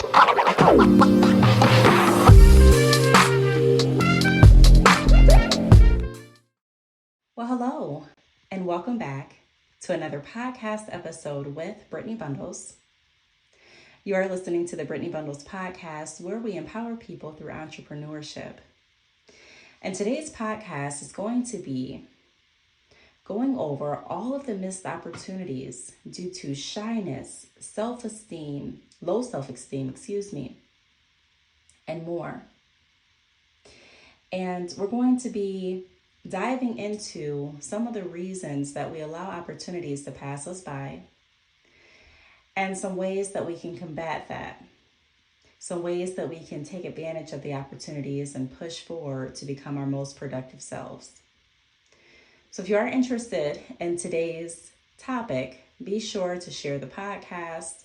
Well, hello, and welcome back to another podcast episode with Brittney Bundles. You are listening to the Brittney Bundles podcast, where we empower people through entrepreneurship. And today's podcast is going to be going over all of the missed opportunities due to shyness, low self-esteem, and more. And we're going to be diving into some of the reasons that we allow opportunities to pass us by and some ways that we can combat that. Some ways that we can take advantage of the opportunities and push forward to become our most productive selves. So if you are interested in today's topic, be sure to share the podcast.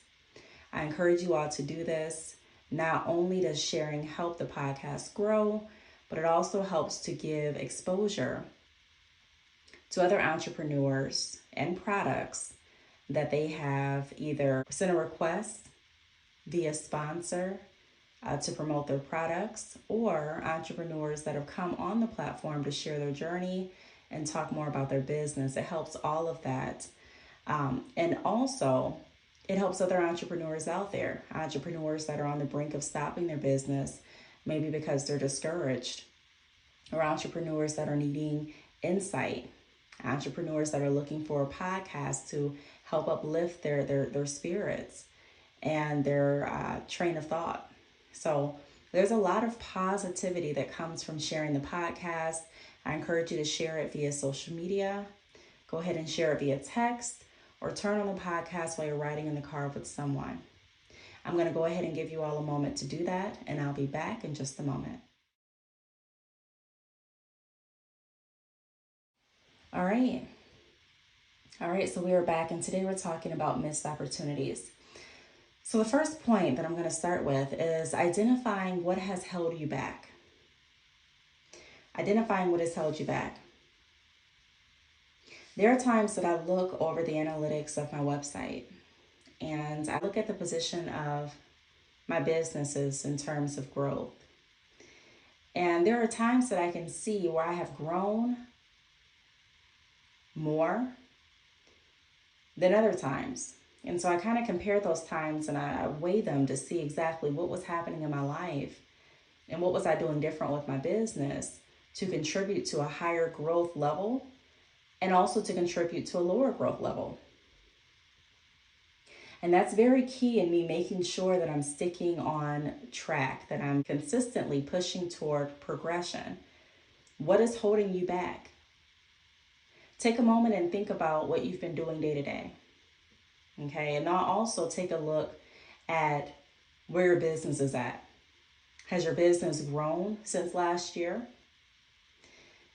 I encourage you all to do this. Not only does sharing help the podcast grow, but it also helps to give exposure to other entrepreneurs and products that they have either sent a request via sponsor to promote their products, or entrepreneurs that have come on the platform to share their journey and talk more about their business. It helps all of that. And also, it helps other entrepreneurs out there, entrepreneurs that are on the brink of stopping their business, maybe because they're discouraged, or entrepreneurs that are needing insight, entrepreneurs that are looking for a podcast to help uplift their spirits and their train of thought. So there's a lot of positivity that comes from sharing the podcast. I encourage you to share it via social media. Go ahead and share it via text, or turn on the podcast while you're riding in the car with someone. I'm going to go ahead and give you all a moment to do that, and I'll be back in just a moment. All right, so we are back, and today we're talking about missed opportunities. So the first point that I'm going to start with is identifying what has held you back. Identifying what has held you back. There are times that I look over the analytics of my website, and I look at the position of my businesses in terms of growth. And there are times that I can see where I have grown more than other times. And so I kind of compare those times and I weigh them to see exactly what was happening in my life and what was I doing different with my business to contribute to a higher growth level and also to contribute to a lower growth level. And that's very key in me making sure that I'm sticking on track, that I'm consistently pushing toward progression. What is holding you back? Take a moment and think about what you've been doing day to day. Okay, and now also take a look at where your business is at. Has your business grown since last year?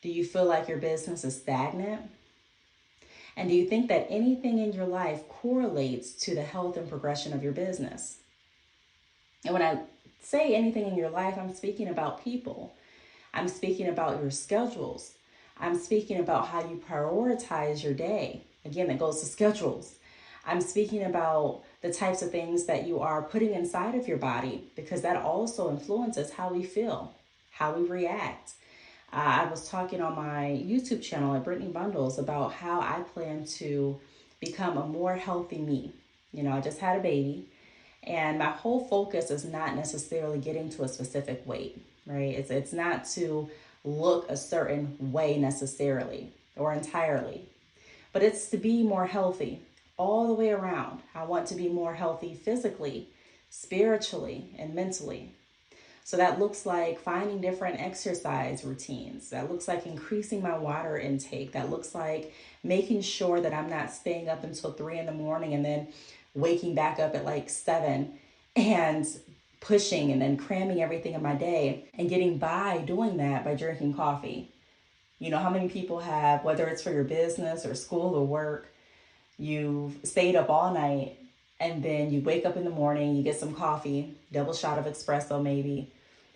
Do you feel like your business is stagnant? And do you think that anything in your life correlates to the health and progression of your business? And when I say anything in your life, I'm speaking about people. I'm speaking about your schedules. I'm speaking about how you prioritize your day. Again, that goes to schedules. I'm speaking about the types of things that you are putting inside of your body, because that also influences how we feel, how we react. I was talking on my YouTube channel at Brittney Bundles about how I plan to become a more healthy me. You know, I just had a baby, and my whole focus is not necessarily getting to a specific weight, right? It's not to look a certain way necessarily or entirely, but it's to be more healthy all the way around. I want to be more healthy physically, spiritually, and mentally. So that looks like finding different exercise routines. That looks like increasing my water intake. That looks like making sure that I'm not staying up until 3 a.m. and then waking back up at like 7 and pushing and then cramming everything in my day and getting by doing that by drinking coffee. You know, how many people have, whether it's for your business or school or work, you've stayed up all night and then you wake up in the morning, you get some coffee, double shot of espresso maybe,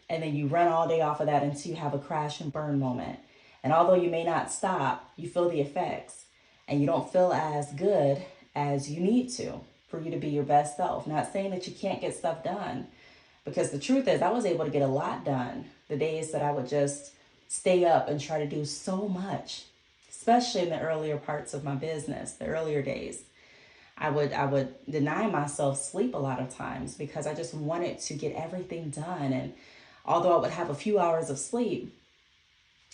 and then you run all day off of that until you have a crash and burn moment. And although you may not stop, you feel the effects and you don't feel as good as you need to for you to be your best self. Not saying that you can't get stuff done, because the truth is I was able to get a lot done the days that I would just stay up and try to do so much, especially in the earlier parts of my business, the earlier days. I would deny myself sleep a lot of times because I just wanted to get everything done. And although I would have a few hours of sleep,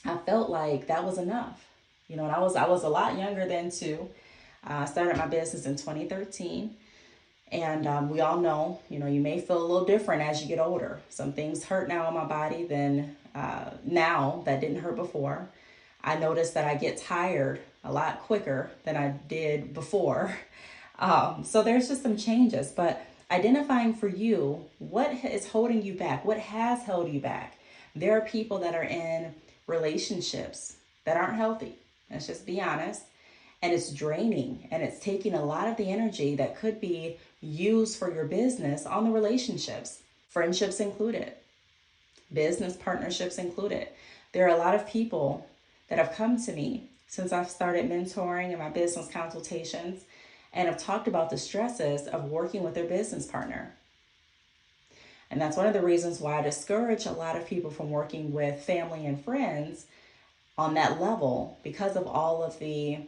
I felt like that was enough. And I was a lot younger then too. I started my business in 2013. And we all know, you may feel a little different as you get older. Some things hurt now in my body than now that didn't hurt before. I noticed that I get tired a lot quicker than I did before. So there's just some changes, but identifying for you, what is holding you back? What has held you back? There are people that are in relationships that aren't healthy. Let's just be honest. And it's draining, and it's taking a lot of the energy that could be used for your business on the relationships, friendships included, business partnerships included. There are a lot of people that have come to me since I've started mentoring in my business consultations and have talked about the stresses of working with their business partner. And that's one of the reasons why I discourage a lot of people from working with family and friends on that level, because of all of the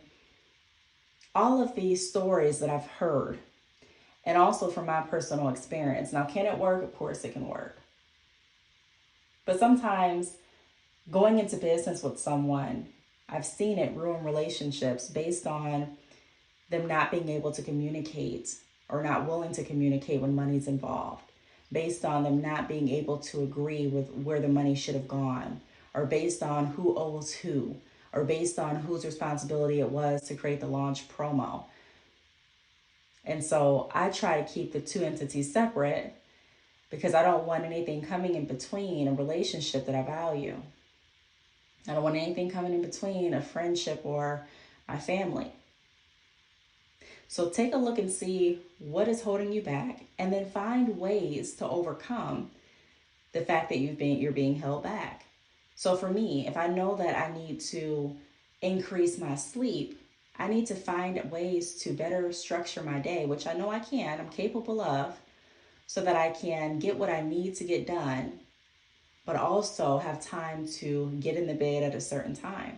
stories that I've heard, and also from my personal experience. Now, can it work? Of course it can work. But sometimes going into business with someone, I've seen it ruin relationships based on them not being able to communicate or not willing to communicate when money's involved, based on them not being able to agree with where the money should have gone, or based on who owes who, or based on whose responsibility it was to create the launch promo. And so I try to keep the two entities separate because I don't want anything coming in between a relationship that I value. I don't want anything coming in between a friendship or my family. So take a look and see what is holding you back, and then find ways to overcome the fact that you're being held back. So for me, if I know that I need to increase my sleep, I need to find ways to better structure my day, which I know I'm capable of, so that I can get what I need to get done, but also have time to get in the bed at a certain time.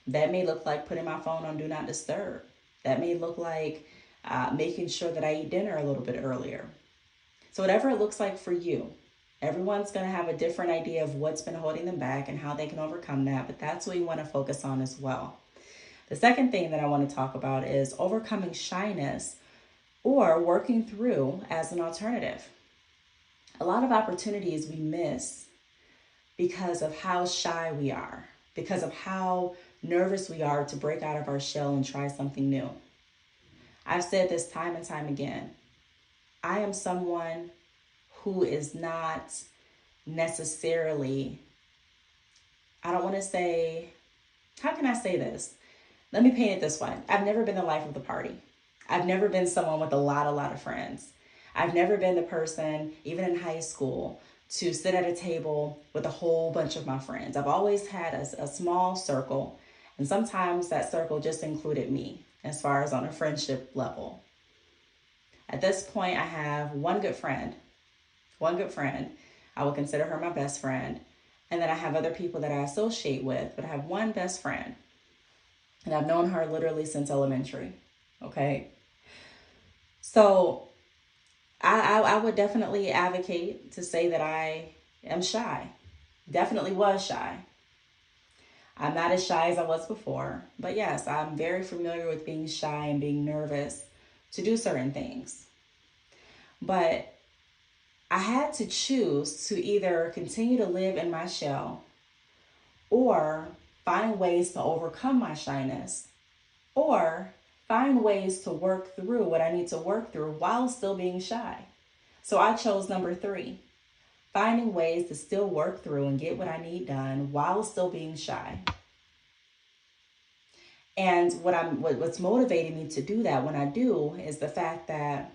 That may look like putting my phone on Do Not Disturb. That may look like making sure that I eat dinner a little bit earlier. So whatever it looks like for you, everyone's going to have a different idea of what's been holding them back and how they can overcome that, but that's what we want to focus on as well. The second thing that I want to talk about is overcoming shyness, or working through as an alternative. A lot of opportunities we miss because of how shy we are, because of how nervous we are to break out of our shell and try something new. I've said this time and time again. I am someone who is not necessarily, how can I say this? Let me paint it this way. I've never been the life of the party. I've never been someone with a lot of friends. I've never been the person, even in high school, to sit at a table with a whole bunch of my friends. I've always had a small circle, and sometimes that circle just included me as far as on a friendship level. At this point, I have one good friend. I would consider her my best friend. And then I have other people that I associate with, but I have one best friend. And I've known her literally since elementary. Okay. So I would definitely advocate to say that I am shy. Definitely was shy. I'm not as shy as I was before, but yes, I'm very familiar with being shy and being nervous to do certain things. But I had to choose to either continue to live in my shell or find ways to overcome my shyness, or find ways to work through what I need to work through while still being shy. So I chose number 3, finding ways to still work through and get what I need done while still being shy. And what's motivating me to do that when I do is the fact that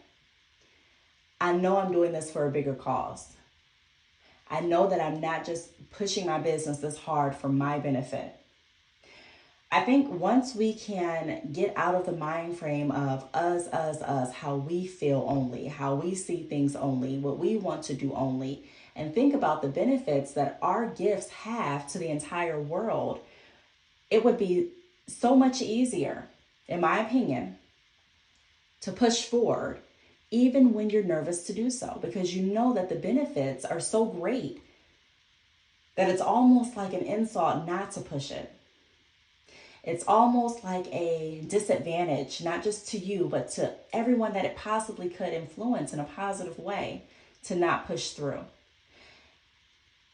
I know I'm doing this for a bigger cause. I know that I'm not just pushing my business this hard for my benefit. I think once we can get out of the mind frame of us, how we feel only, how we see things only, what we want to do only, and think about the benefits that our gifts have to the entire world, it would be so much easier, in my opinion, to push forward, even when you're nervous to do so, because you know that the benefits are so great that it's almost like an insult not to push it. It's almost like a disadvantage, not just to you, but to everyone that it possibly could influence in a positive way, to not push through.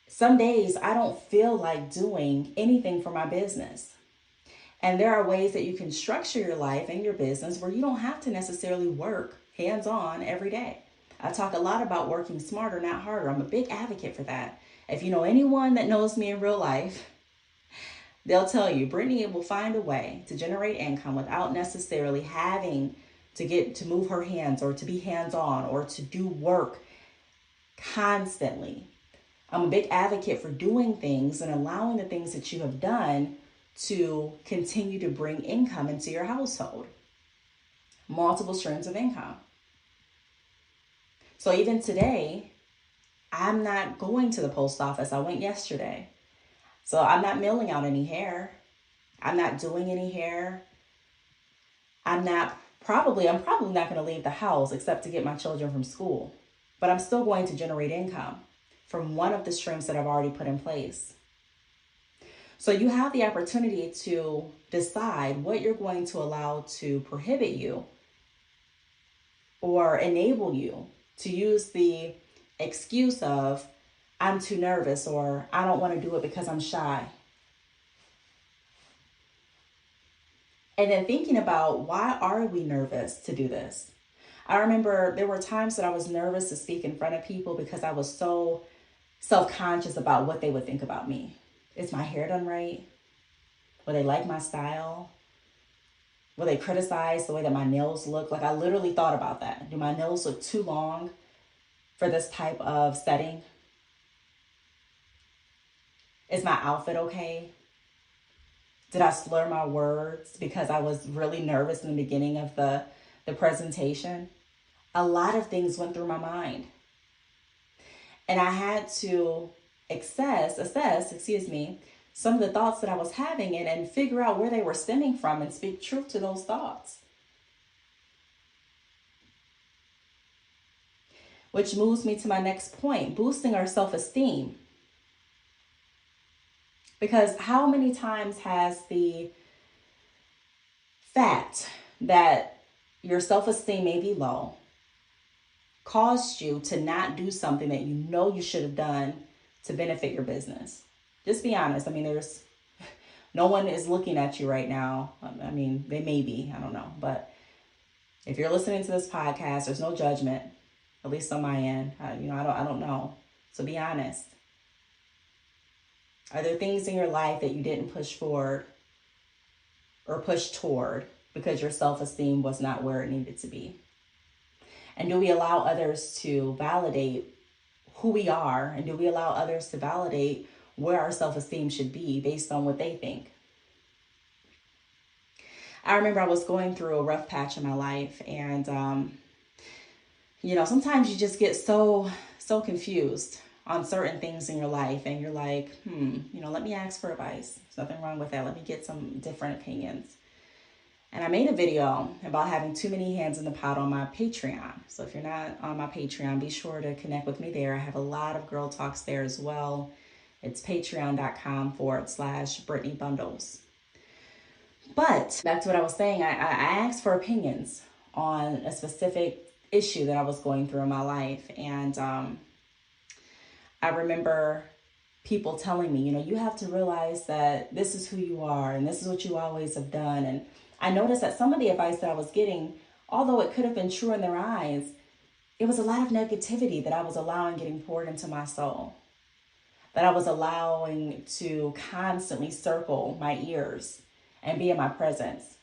Some days I don't feel like doing anything for my business. And there are ways that you can structure your life and your business where you don't have to necessarily work hands-on every day. I talk a lot about working smarter, not harder. I'm a big advocate for that. If you know anyone that knows me in real life, they'll tell you, Brittney will find a way to generate income without necessarily having to move her hands or to be hands-on or to do work constantly. I'm a big advocate for doing things and allowing the things that you have done to continue to bring income into your household. Multiple streams of income. So even today, I'm not going to the post office. I went yesterday. So I'm not mailing out any hair. I'm not doing any hair. I'm probably not going to leave the house except to get my children from school. But I'm still going to generate income from one of the streams that I've already put in place. So you have the opportunity to decide what you're going to allow to prohibit you or enable you to use the excuse of, I'm too nervous, or I don't want to do it because I'm shy. And then thinking about, why are we nervous to do this? I remember there were times that I was nervous to speak in front of people because I was so self-conscious about what they would think about me. Is my hair done right? Will they like my style? Will they criticize the way that my nails look? Like, I literally thought about that. Do my nails look too long for this type of setting? Is my outfit okay? Did I slur my words because I was really nervous in the beginning of the presentation? A lot of things went through my mind. And I had to assess, some of the thoughts that I was having and figure out where they were stemming from and speak truth to those thoughts. Which moves me to my next point, boosting our self-esteem. Because how many times has the fact that your self-esteem may be low caused you to not do something that you know you should have done to benefit your business? Just be honest. I mean, no one is looking at you right now. I mean, they may be, I don't know. But if you're listening to this podcast, there's no judgment, at least on my end. I don't know. So be honest. Are there things in your life that you didn't push forward or push toward because your self-esteem was not where it needed to be? And do we allow others to validate who we are? And do we allow others to validate where our self-esteem should be based on what they think? I remember I was going through a rough patch in my life, and sometimes you just get so confused on certain things in your life, and you're like, let me ask for advice. There's nothing wrong with that. Let me get some different opinions. And I made a video about having too many hands in the pot on my Patreon. So if you're not on my Patreon, be sure to connect with me there. I have a lot of girl talks there as well. It's patreon.com/Brittneybundles. But back to what I was saying, I asked for opinions on a specific issue that I was going through in my life. And I remember people telling me, you have to realize that this is who you are and this is what you always have done. And I noticed that some of the advice that I was getting, although it could have been true in their eyes, it was a lot of negativity that I was allowing getting poured into my soul, that I was allowing to constantly circle my ears and be in my presence.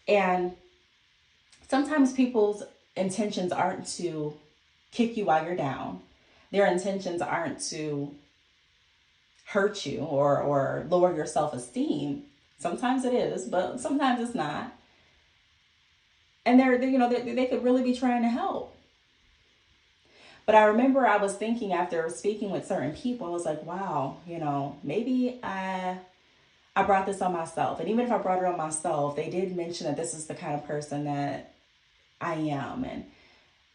And sometimes people's intentions aren't to kick you while you're down. Their intentions aren't to hurt you or lower your self-esteem. Sometimes it is, but sometimes it's not. And they could really be trying to help. But I remember I was thinking after speaking with certain people, I was like, wow, maybe I brought this on myself. And even if I brought it on myself, they did mention that this is the kind of person that I am. And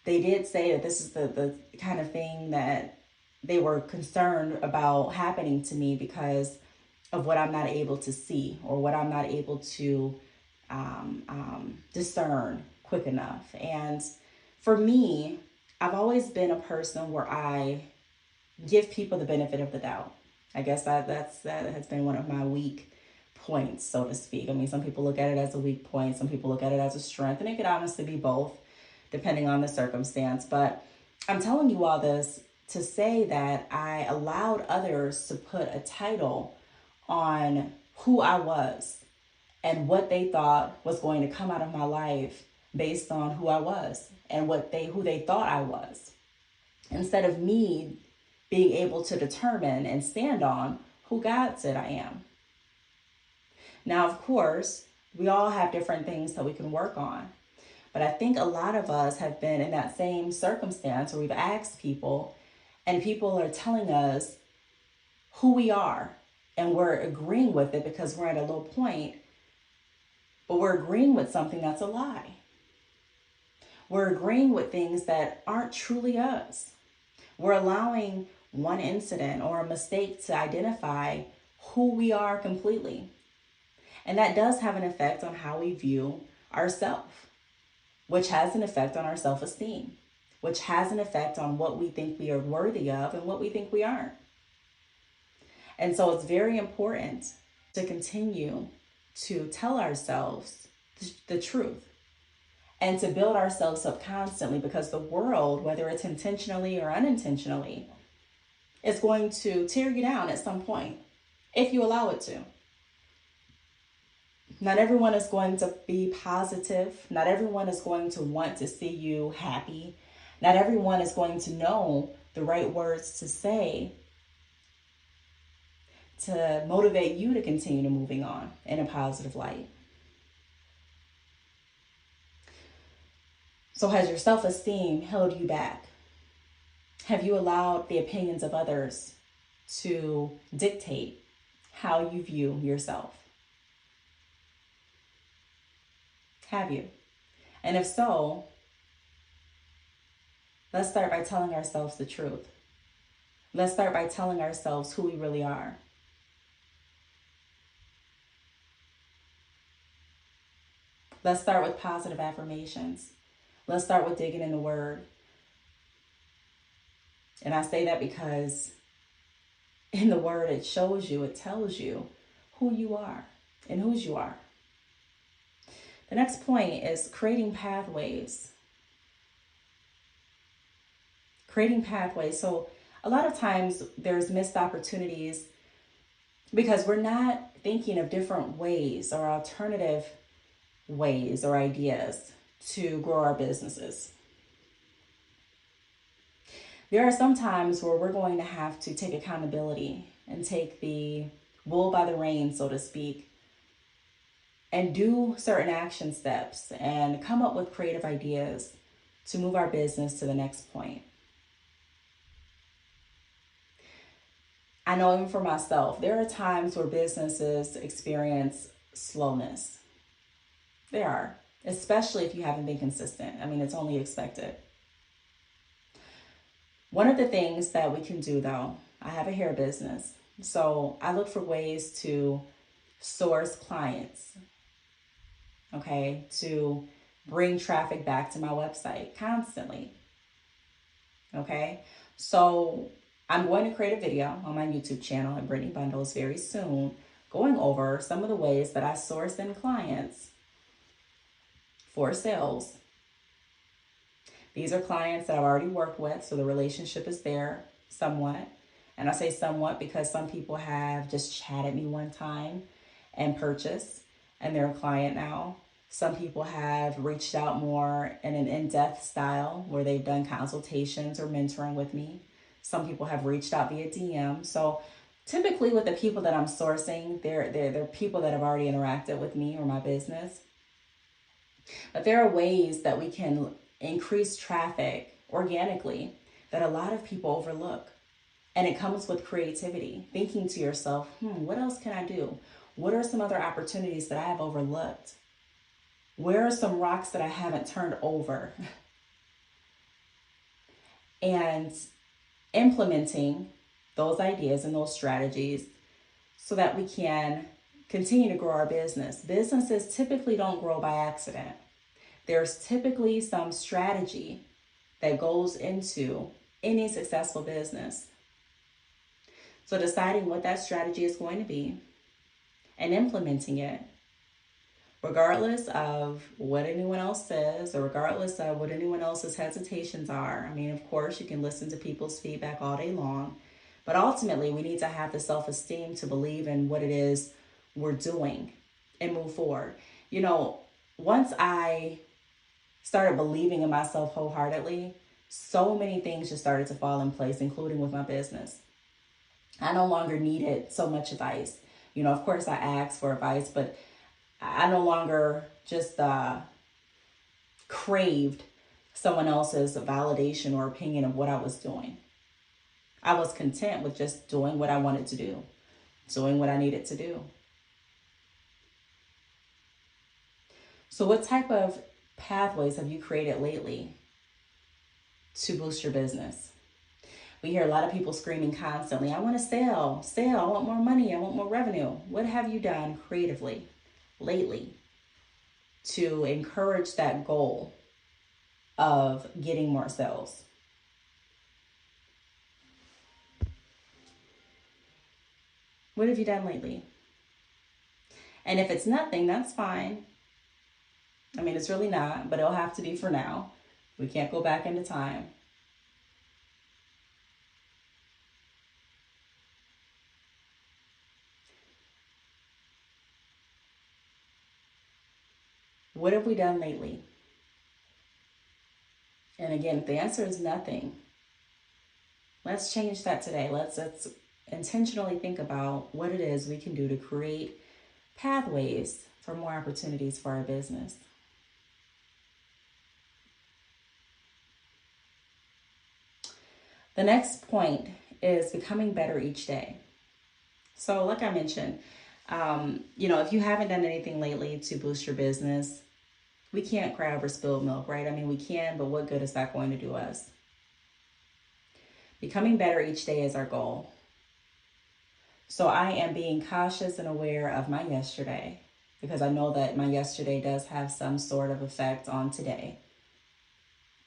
they did say that this is the kind of thing that they were concerned about happening to me because of what I'm not able to see or what I'm not able to discern quick enough. And for me, I've always been a person where I give people the benefit of the doubt. I guess that has been one of my weak points, so to speak. I mean, some people look at it as a weak point, some people look at it as a strength, and it could honestly be both, depending on the circumstance. But I'm telling you all this to say that I allowed others to put a title on who I was and what they thought was going to come out of my life based on who I was and who they thought I was, instead of me being able to determine and stand on who God said I am. Now, of course, we all have different things that we can work on, but I think a lot of us have been in that same circumstance where we've asked people and people are telling us who we are and we're agreeing with it because we're at a low point, but we're agreeing with something that's a lie. We're agreeing with things that aren't truly us. We're allowing one incident or a mistake to identify who we are completely. And that does have an effect on how we view ourselves, which has an effect on our self-esteem, which has an effect on what we think we are worthy of and what we think we aren't. And so it's very important to continue to tell ourselves the truth and to build ourselves up constantly, because the world, whether it's intentionally or unintentionally, is going to tear you down at some point if you allow it to. Not everyone is going to be positive. Not everyone is going to want to see you happy. Not everyone is going to know the right words to say to motivate you to continue to moving on in a positive light. So has your self-esteem held you back? Have you allowed the opinions of others to dictate how you view yourself? Have you? And if so, let's start by telling ourselves the truth. Let's start by telling ourselves who we really are. Let's start with positive affirmations. Let's start with digging in the Word. And I say that because in the Word, it shows you, it tells you who you are and whose you are. The next point is creating pathways. Creating pathways. So a lot of times there's missed opportunities because we're not thinking of different ways or alternative ways or ideas to grow our businesses. There are some times where we're going to have to take accountability and take the bull by the reins, so to speak, and do certain action steps and come up with creative ideas to move our business to the next point. I know even for myself, there are times where businesses experience slowness. There are, especially if you haven't been consistent. I mean, it's only expected. One of the things that we can do, though, I have a hair business, so I look for ways to source clients, okay, to bring traffic back to my website constantly, okay? So I'm going to create a video on my YouTube channel at Brittney Bundles very soon, going over some of the ways that I source in clients for sales. These are clients that I've already worked with, so the relationship is there somewhat. And I say somewhat because some people have just chatted me one time and purchased, and they're a client now. Some people have reached out more in an in-depth style where they've done consultations or mentoring with me. Some people have reached out via DM. So Typically with the people that I'm sourcing, they're people that have already interacted with me or my business. But there are ways that we can increase traffic organically that a lot of people overlook. And it comes with creativity, thinking to yourself, what else can I do? What are some other opportunities that I have overlooked? Where are some rocks that I haven't turned over? And implementing those ideas and those strategies so that we can continue to grow our business. Businesses typically don't grow by accident. There's typically some strategy that goes into any successful business. So deciding what that strategy is going to be and implementing it, regardless of what anyone else says or regardless of what anyone else's hesitations are. I mean, of course, you can listen to people's feedback all day long, but ultimately we need to have the self-esteem to believe in what it is we're doing and move forward. You know, once I started believing in myself wholeheartedly, so many things just started to fall in place, including with my business. I no longer needed so much advice. You know, of course I asked for advice, but I no longer just craved someone else's validation or opinion of what I was doing. I was content with just doing what I wanted to do, doing what I needed to do. So what type of pathways have you created lately to boost your business? We hear a lot of people screaming constantly, I want to sell, I want more money, I want more revenue. What have you done creatively lately to encourage that goal of getting more sales? What have you done lately? And if it's nothing, that's fine. I mean, it's really not, but it'll have to be for now. We can't go back into time. What have we done lately? And again, if the answer is nothing, let's change that today. Let's intentionally think about what it is we can do to create pathways for more opportunities for our business. The next point is becoming better each day. So like I mentioned, if you haven't done anything lately to boost your business, we can't cry over spilled milk, right? I mean, we can, but what good is that going to do us? Becoming better each day is our goal. So I am being cautious and aware of my yesterday because I know that my yesterday does have some sort of effect on today.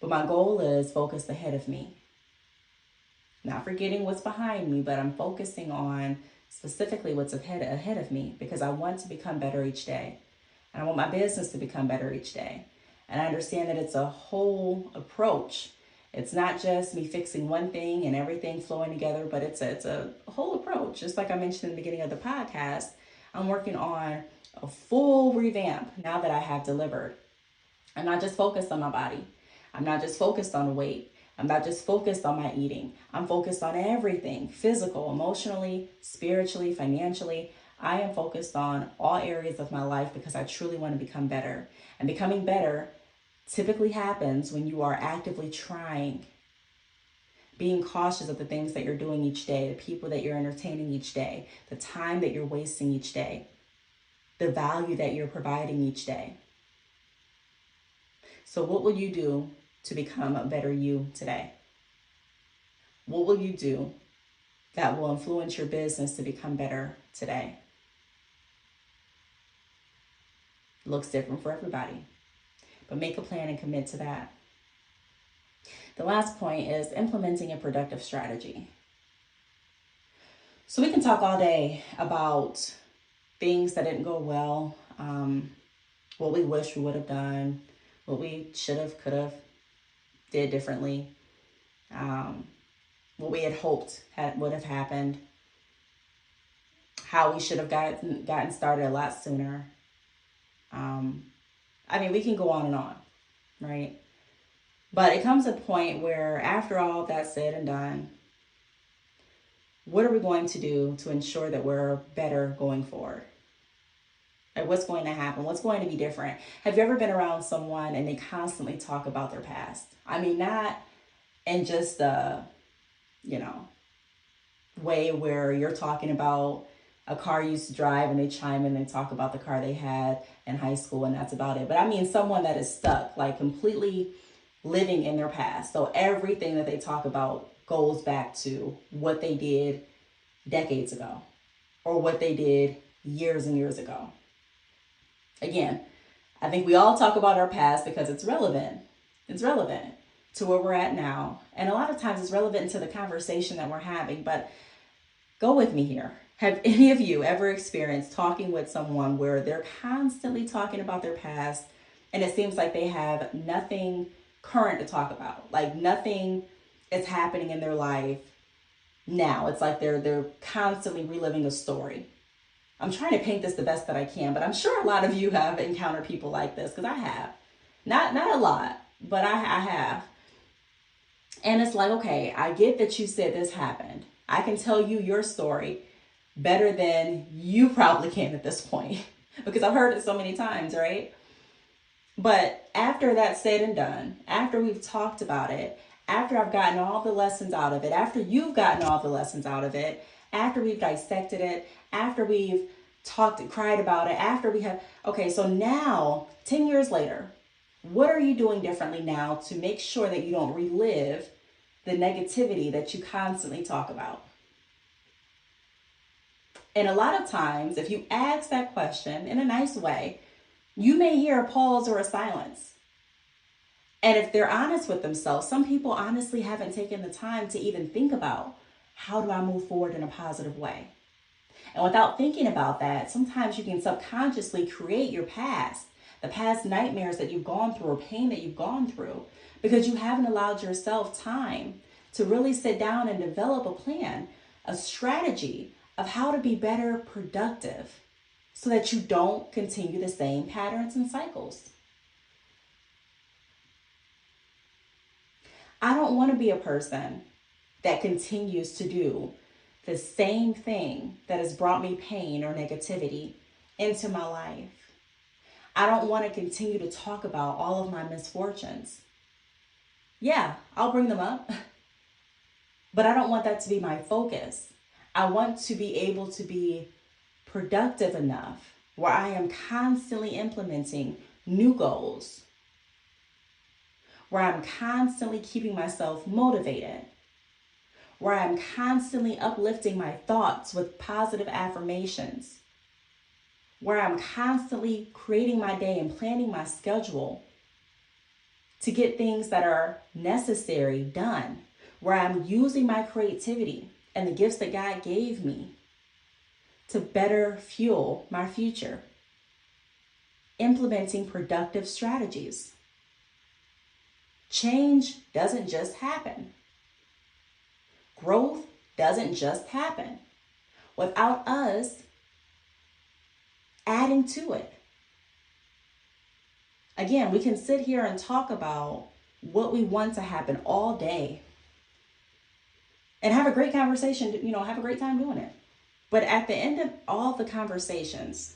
But my goal is focused ahead of me. Not forgetting what's behind me, but I'm focusing on specifically what's ahead of me because I want to become better each day. And I want my business to become better each day. And I understand that it's a whole approach. It's not just me fixing one thing and everything flowing together, but it's a whole approach. Just like I mentioned in the beginning of the podcast, I'm working on a full revamp now that I have delivered. I'm not just focused on my body. I'm not just focused on the weight. I'm not just focused on my eating. I'm focused on everything, physical, emotionally, spiritually, financially. I am focused on all areas of my life because I truly want to become better. And becoming better typically happens when you are actively trying, being cautious of the things that you're doing each day, the people that you're entertaining each day, the time that you're wasting each day, the value that you're providing each day. So what will you do to become a better you today? What will you do that will influence your business to become better today? Looks different for everybody, but make a plan and commit to that. The last point is implementing a productive strategy. So we can talk all day about things that didn't go well, what we wish we would have done, what we should have, could have, did differently, what we had hoped would have happened, how we should have gotten started a lot sooner. We can go on and on, right? But it comes a point where after all that's said and done, What are we going to do to ensure that we're better going forward? Like, what's going to happen? What's going to be different? Have you ever been around someone and they constantly talk about their past? I mean, not in just a, way where you're talking about a car you used to drive and they chime in and talk about the car they had in high school and that's about it. But I mean someone that is stuck, like completely living in their past. So everything that they talk about goes back to what they did decades ago or what they did years and years ago. Again, I think we all talk about our past because it's relevant. It's relevant to where we're at now. And a lot of times it's relevant to the conversation that we're having. But go with me here. Have any of you ever experienced talking with someone where they're constantly talking about their past and it seems like they have nothing current to talk about? Like nothing is happening in their life now. It's like they're constantly reliving a story. I'm trying to paint this the best that I can, but I'm sure a lot of you have encountered people like this because I have. Not a lot, but I have. And it's like, okay, I get that you said this happened. I can tell you your story better than you probably can at this point because I've heard it so many times, right? But after that's said and done, after we've talked about it, after I've gotten all the lessons out of it, after you've gotten all the lessons out of it, after we've dissected it, after we've talked and cried about it, after we have, okay, so now 10 years later, what are you doing differently now to make sure that you don't relive the negativity that you constantly talk about? And a lot of times, if you ask that question in a nice way, you may hear a pause or a silence. And if they're honest with themselves, some people honestly haven't taken the time to even think about, how do I move forward in a positive way? And without thinking about that, sometimes you can subconsciously create your past, the past nightmares that you've gone through or pain that you've gone through, because you haven't allowed yourself time to really sit down and develop a plan, a strategy of how to be better productive so that you don't continue the same patterns and cycles. I don't want to be a person that continues to do the same thing that has brought me pain or negativity into my life. I don't want to continue to talk about all of my misfortunes. Yeah, I'll bring them up, but I don't want that to be my focus. I want to be able to be productive enough where I am constantly implementing new goals, where I'm constantly keeping myself motivated, where I'm constantly uplifting my thoughts with positive affirmations, where I'm constantly creating my day and planning my schedule to get things that are necessary done, where I'm using my creativity and the gifts that God gave me to better fuel my future, implementing productive strategies. Change doesn't just happen. Growth doesn't just happen without us adding to it. Again, we can sit here and talk about what we want to happen all day and have a great conversation, have a great time doing it. But at the end of all the conversations,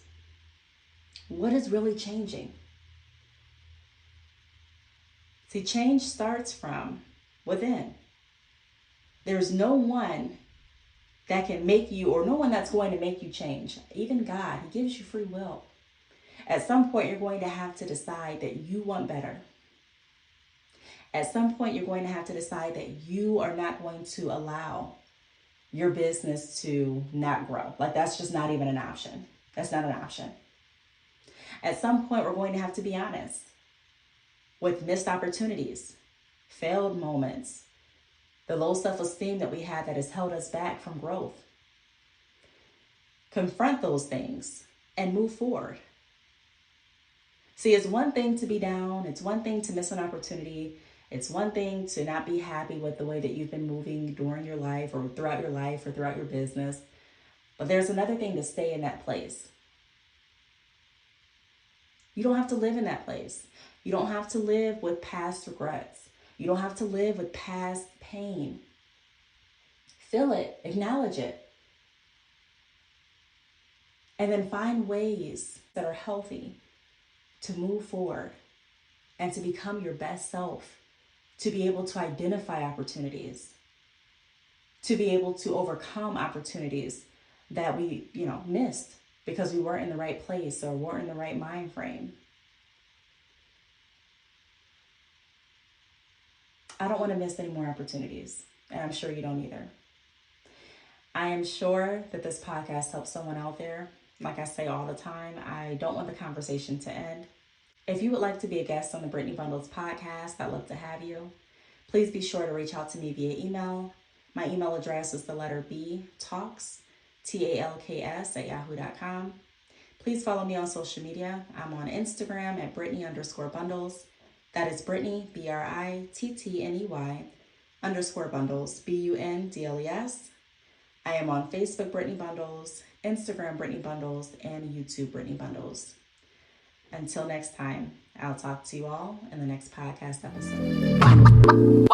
what is really changing? See, change starts from within. There's no one that can make you, or no one that's going to make you change. Even God, He gives you free will. At some point, you're going to have to decide that you want better. At some point, you're going to have to decide that you are not going to allow your business to not grow. Like, that's just not even an option. That's not an option. At some point, we're going to have to be honest with missed opportunities, failed moments, the low self-esteem that we had that has held us back from growth. Confront those things and move forward. See, it's one thing to be down. It's one thing to miss an opportunity. It's one thing to not be happy with the way that you've been moving during your life or throughout your business. But there's another thing to stay in that place. You don't have to live in that place. You don't have to live with past regrets. You don't have to live with past pain. Feel it, acknowledge it. And then find ways that are healthy to move forward and to become your best self, to be able to identify opportunities, to be able to overcome opportunities that we, missed because we weren't in the right place or weren't in the right mind frame. I don't want to miss any more opportunities, and I'm sure you don't either. I am sure that this podcast helps someone out there. Like I say all the time, I don't want the conversation to end. If you would like to be a guest on the Brittney Bundles podcast, I'd love to have you. Please be sure to reach out to me via email. My email address is the letter Btalks, TALKS @yahoo.com. Please follow me on social media. I'm on Instagram at Brittney_bundles. That is Brittney, BRITTNEY _bundles, BUNDLES. I am on Facebook, Brittney Bundles, Instagram, Brittney Bundles, and YouTube, Brittney Bundles. Until next time, I'll talk to you all in the next podcast episode.